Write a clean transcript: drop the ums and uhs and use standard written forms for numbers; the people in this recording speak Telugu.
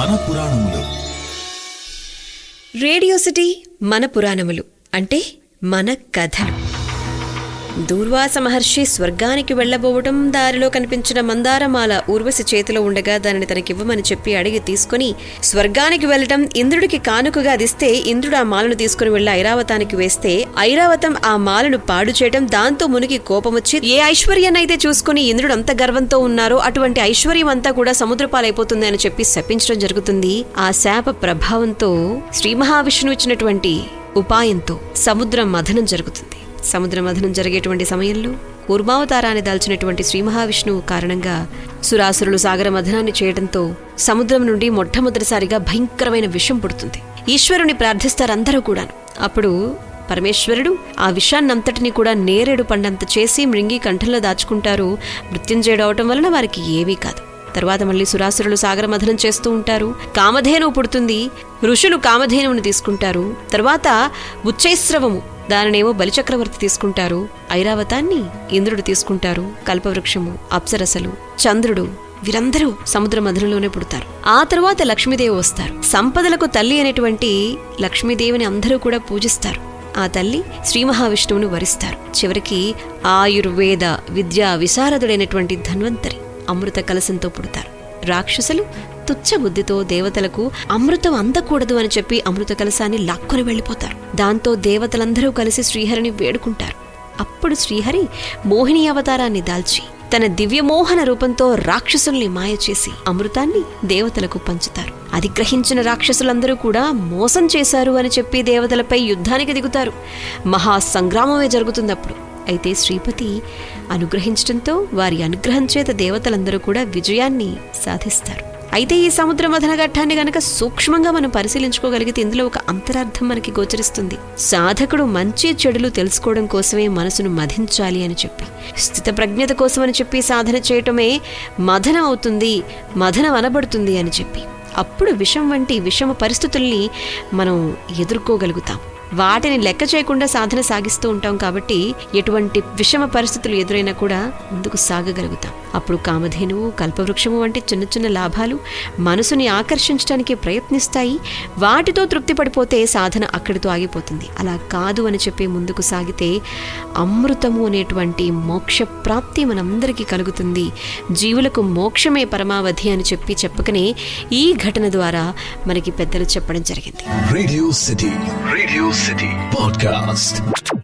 మన పురాణములు. రేడియో సిటీ మన పురాణములు అంటే మన కథలు. దూర్వాస మహర్షి స్వర్గానికి వెళ్లబోవటం, దారిలో కనిపించిన మందారమాల ఊర్వశి చేతిలో ఉండగా దానిని తనకివ్వమని చెప్పి అడిగి తీసుకుని స్వర్గానికి వెళ్లటం, ఇంద్రుడికి కానుకగా అదిస్తే ఇంద్రుడు ఆ మాలను తీసుకుని వెళ్లి ఐరావతానికి వేస్తే ఐరావతం ఆ మాలను పాడు చేయటం, దాంతో మునికి కోపమొచ్చి ఏ ఐశ్వర్యాన్నైతే చూసుకుని ఇంద్రుడు అంత గర్వంతో ఉన్నారో అటువంటి ఐశ్వర్యం అంతా కూడా సముద్రపాలైపోతుంది అని చెప్పి శపించడం జరుగుతుంది. ఆ శాప ప్రభావంతో శ్రీ మహావిష్ణువు ఇచ్చినటువంటి ఉపాయంతో సముద్రం మథనం జరుగుతుంది. సముద్ర మథనం జరిగేటువంటి సమయంలో కూర్మావతారాన్ని దాల్చినటువంటి శ్రీ మహావిష్ణువు కారణంగా సురాసురులు సాగర మథనాన్ని చేయడంతో సముద్రం నుండి మొట్టమొదటిసారిగా భయంకరమైన విషం పుడుతుంది. ఈశ్వరుని ప్రార్థిస్తారందరూ కూడాను. అప్పుడు పరమేశ్వరుడు ఆ విషాన్నంతటినీ కూడా నేరేడు పండంత చేసి మృంగి కంఠంలో దాచుకుంటారు. మృత్యుంజయుడు అవటం వలన వారికి ఏమీ కాదు. తర్వాత మళ్ళీ సురాసురులు సాగర మథనం చేస్తూ ఉంటారు. కామధేనువు పుడుతుంది. ఋషులు కామధేనువుని తీసుకుంటారు. తర్వాత ఉచ్చైస్రవము, దానినేమో బలిచక్రవర్తి తీసుకుంటారు. ఐరావతాన్ని ఇంద్రుడు తీసుకుంటారు. కల్పవృక్షము, అప్సరసలు, చంద్రుడు, వీరందరూ సముద్ర మథనంలోనే పుడతారు. ఆ తర్వాత లక్ష్మీదేవి వస్తారు. సంపదలకు తల్లి అనేటువంటి లక్ష్మీదేవిని అందరూ కూడా పూజిస్తారు. ఆ తల్లి శ్రీ మహావిష్ణువును వరిస్తారు. చివరికి ఆయుర్వేద విద్యా విశారదుడైనటువంటి ధన్వంతరి అమృత కలశంతో పుడతారు. రాక్షసులు తుచ్చ బుద్ధితో దేవతలకు అమృతం అందకూడదు అని చెప్పి అమృత కలశాన్ని లాక్కొని వెళ్లిపోతారు. దాంతో దేవతలందరూ కలిసి శ్రీహరిని వేడుకుంటారు. అప్పుడు శ్రీహరి మోహిని అవతారాన్ని దాల్చి తన దివ్యమోహన రూపంతో రాక్షసుల్ని మాయ చేసి అమృతాన్ని దేవతలకు పంచుతారు. అది గ్రహించిన రాక్షసులందరూ కూడా మోసం చేశారు అని చెప్పి దేవతలపై యుద్ధానికి దిగుతారు. మహాసంగ్రామమే జరుగుతుందప్పుడు. అయితే శ్రీపతి అనుగ్రహించడంతో వారి అనుగ్రహం చేత దేవతలందరూ కూడా విజయాన్ని సాధిస్తారు. అయితే ఈ సముద్ర మథన ఘట్టాన్ని గనక సూక్ష్మంగా మనం పరిశీలించుకోగలిగితే ఇందులో ఒక అంతరార్థం మనకి గోచరిస్తుంది. సాధకుడు మంచి చెడులు తెలుసుకోవడం కోసమే మనసును మధించాలి అని చెప్పి, స్థిత ప్రజ్ఞత కోసమని చెప్పి సాధన చేయటమే మథనం అవుతుంది, మథనం అనబడుతుంది అని చెప్పి. అప్పుడు విషం వంటి విషమ పరిస్థితుల్ని మనం ఎదుర్కోగలుగుతాం. వాటిని లెక్క చేయకుండా సాధన సాగిస్తూ ఉంటాం కాబట్టి ఎటువంటి విషమ పరిస్థితులు ఎదురైనా కూడా ముందుకు సాగగలుగుతాం. అప్పుడు కామధేనువు, కల్పవృక్షము వంటి చిన్న చిన్న లాభాలు మనసుని ఆకర్షించడానికి ప్రయత్నిస్తాయి. వాటితో తృప్తి పడిపోతే సాధన అక్కడితో ఆగిపోతుంది. అలా కాదు అని చెప్పి ముందుకు సాగితే అమృతము అనేటువంటి మోక్ష ప్రాప్తి మనందరికీ కలుగుతుంది. జీవులకు మోక్షమే పరమావధి అని చెప్పి చెప్పకనే ఈ ఘటన ద్వారా మనకి పెద్దలు చెప్పడం జరిగింది. Radio city podcast.